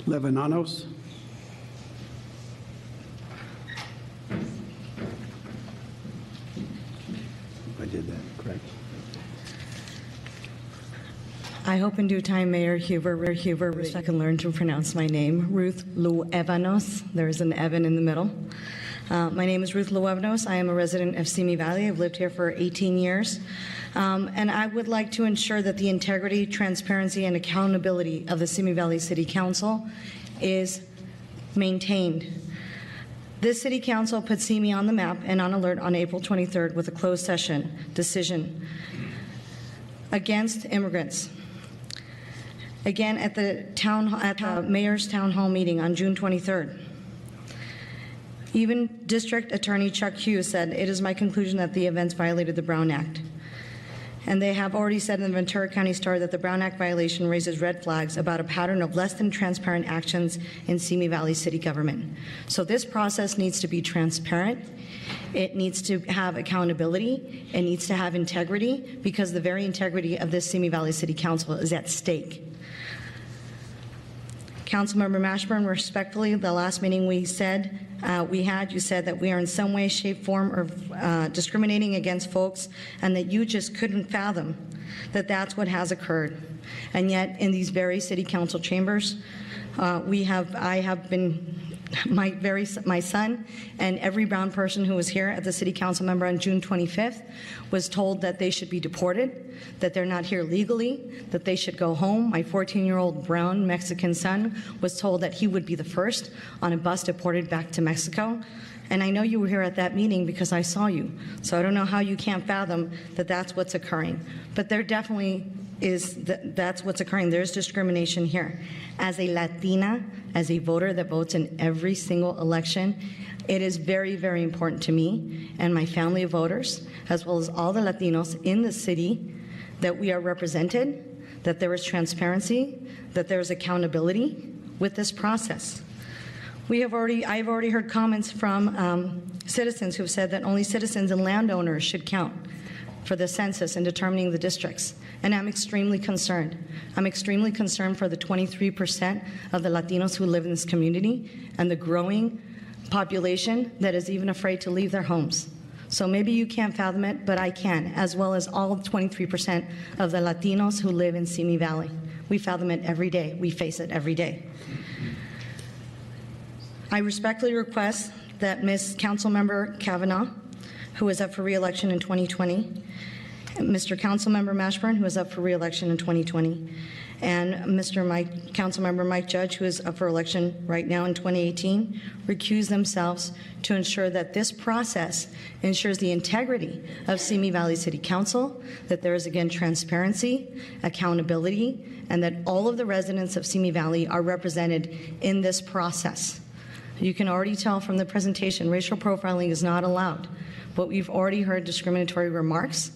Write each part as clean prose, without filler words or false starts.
Luevnaos. I did that correct. I hope in due time, Mayor Huber, I can learn to pronounce my name, Ruth Luevnaos. There's an Evan in the middle. My name is Ruth Luevnaos. I am a resident of Simi Valley. I've lived here for 18 years. And I would like to ensure that the integrity, transparency, and accountability of the Simi Valley City Council is maintained. This City Council put Simi on the map and on alert on April 23rd with a closed session decision against immigrants. Again, at the Mayor's Town Hall meeting on June 23rd. Even District Attorney Chuck Hughes said, "It is my conclusion that the events violated the Brown Act." And they have already said in the Ventura County Star that the Brown Act violation raises red flags about a pattern of less than transparent actions in Simi Valley City government. So this process needs to be transparent. It needs to have accountability. It needs to have integrity, because the very integrity of this Simi Valley City Council is at stake. Councilmember Mashburn, respectfully, the last meeting you said that we are in some way, shape, form, or discriminating against folks, and that you just couldn't fathom that that's what has occurred. And yet, in these very city council chambers, my son and every brown person who was here at the city council member on June 25th was told that they should be deported, that they're not here legally, that they should go home. My 14-year-old brown Mexican son was told that he would be the first on a bus deported back to Mexico. And I know you were here at that meeting because I saw you. So I don't know how you can't fathom that that's what's occurring. But there definitely that's what's occurring. There's discrimination here. As a Latina, as a voter that votes in every single election, it is very, very important to me and my family of voters, as well as all the Latinos in the city, that we are represented, that there is transparency, that there is accountability with this process. I've already heard comments from citizens who have said that only citizens and landowners should count for the census and determining the districts. And I'm extremely concerned. I'm extremely concerned for the 23% of the Latinos who live in this community and the growing population that is even afraid to leave their homes. So maybe you can't fathom it, but I can, as well as all 23% of the Latinos who live in Simi Valley. We fathom it every day. We face it every day. I respectfully request that Ms. Councilmember Kavanaugh, who is up for re-election in 2020, Mr. Councilmember Mashburn, who is up for re-election in 2020, and Councilmember Mike Judge, who is up for election right now in 2018, recuse themselves to ensure that this process ensures the integrity of Simi Valley City Council, that there is, again, transparency, accountability, and that all of the residents of Simi Valley are represented in this process. You can already tell from the presentation, racial profiling is not allowed, but we've already heard discriminatory remarks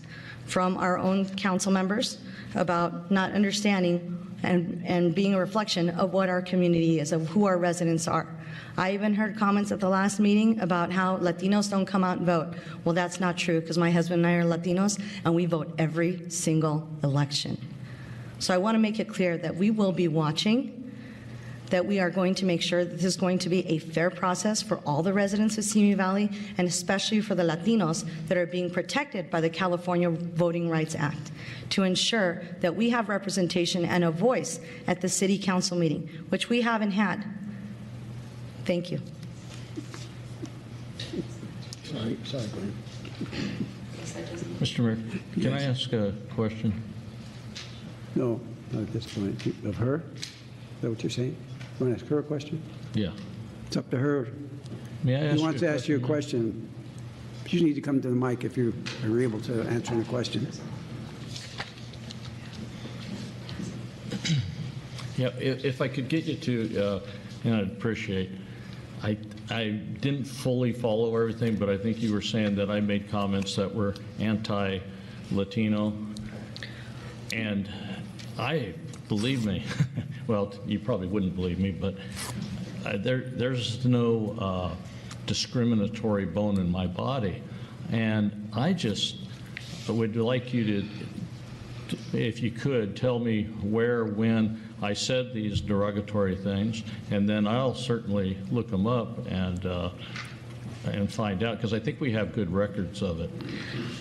from our own council members about not understanding and being a reflection of what our community is, of who our residents are. I even heard comments at the last meeting about how Latinos don't come out and vote. Well, that's not true, because my husband and I are Latinos, and we vote every single election. So I want to make it clear that we will be watching, that we are going to make sure that this is going to be a fair process for all the residents of Simi Valley, and especially for the Latinos that are being protected by the California Voting Rights Act, to ensure that we have representation and a voice at the City Council meeting, which we haven't had. Thank you. Sorry, Glenn. Mr. Mayor, can I ask a question? No, not at this point. Of her? Is that what you're saying? You want to ask her a question? Yeah. It's up to her. May I ask If she wants to ask you a now? question, you need to come to the mic if you are able to answer the question. Yeah, if I could get you to, and I'd appreciate, I didn't fully follow everything, but I think you were saying that I made comments that were anti-Latino, and believe me, well, you probably wouldn't believe me, but there's no discriminatory bone in my body. And I just would like you to, if you could, tell me where, when I said these derogatory things, and then I'll certainly look them up and find out, because I think we have good records of it.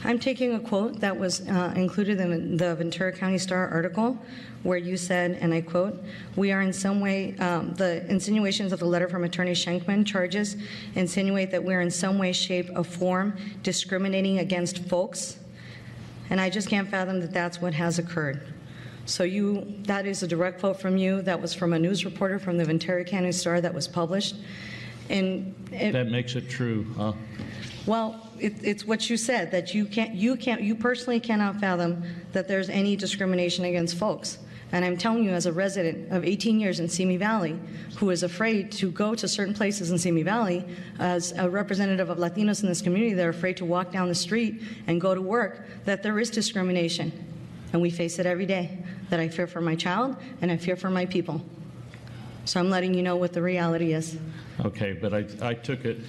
I'm taking a quote that was included in the Ventura County Star article, where you said, and I quote, "We are in some way, the insinuations of the letter from Attorney Schenkman charges insinuate that we're in some way, shape, or form discriminating against folks." And I just can't fathom that that's what has occurred. So that is a direct quote from you. That was from a news reporter from the Ventura County Star that was published. And That makes it true, huh? well, it's what you said, that you personally cannot fathom that there's any discrimination against folks. And I'm telling you, as a resident of 18 years in Simi Valley, who is afraid to go to certain places in Simi Valley, as a representative of Latinos in this community, they're afraid to walk down the street and go to work, that there is discrimination. And we face it every day, that I fear for my child and I fear for my people. So I'm letting you know what the reality is. Okay, but I took it,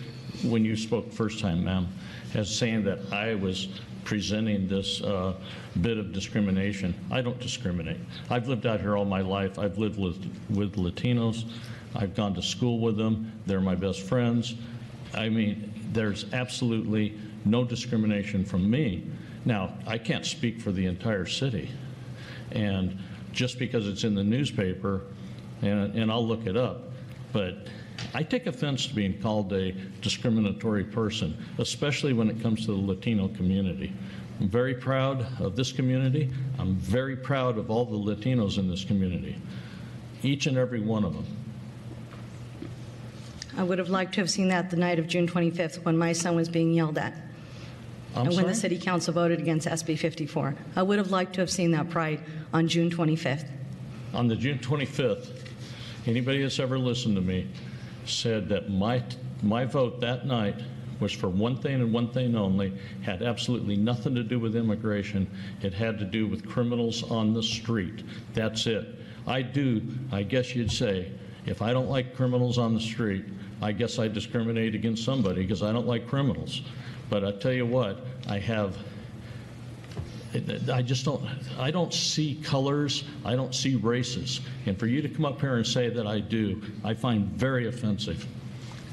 when you spoke first time, ma'am, as saying that I was presenting this bit of discrimination. I don't discriminate. I've lived out here all my life. I've lived with Latinos. I've gone to school with them. They're my best friends. I mean, there's absolutely no discrimination from me. Now, I can't speak for the entire city. And just because it's in the newspaper, and I'll look it up, but I take offense to being called a discriminatory person, especially when it comes to the Latino community. I'm very proud of this community. I'm very proud of all the Latinos in this community, each and every one of them. I would have liked to have seen that the night of June 25th when my son was being yelled at. I'm And when the sorry? city council voted against SB 54. I would have liked to have seen that pride on June 25th. On the June 25th, anybody that's ever listened to me said that my vote that night was for one thing and one thing only, had absolutely nothing to do with immigration. It had to do with criminals on the street. That's it. I guess you'd say, if I don't like criminals on the street, I guess I discriminate against somebody because I don't like criminals. But I tell you what, I don't see colors, I don't see races. And for you to come up here and say that I do, I find very offensive.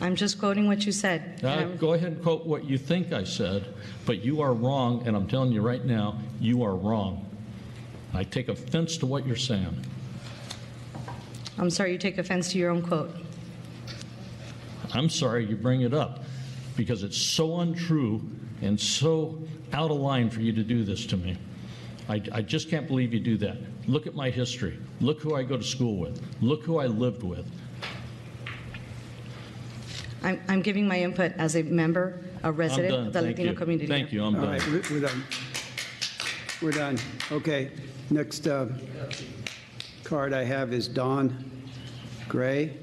I'm just quoting what you said. Go ahead and quote what you think I said, but you are wrong, and I'm telling you right now, you are wrong. I take offense to what you're saying. I'm sorry you take offense to your own quote. I'm sorry you bring it up, because it's so untrue and so out of line for you to do this to me. I just can't believe you do that. Look at my history. Look who I go to school with. Look who I lived with. I'm giving my input as a member, a resident I'm done. of the Thank Latino you. community. Thank you. I'm All done. right, we're done. We're done. Okay, next card I have is Dawn Gray.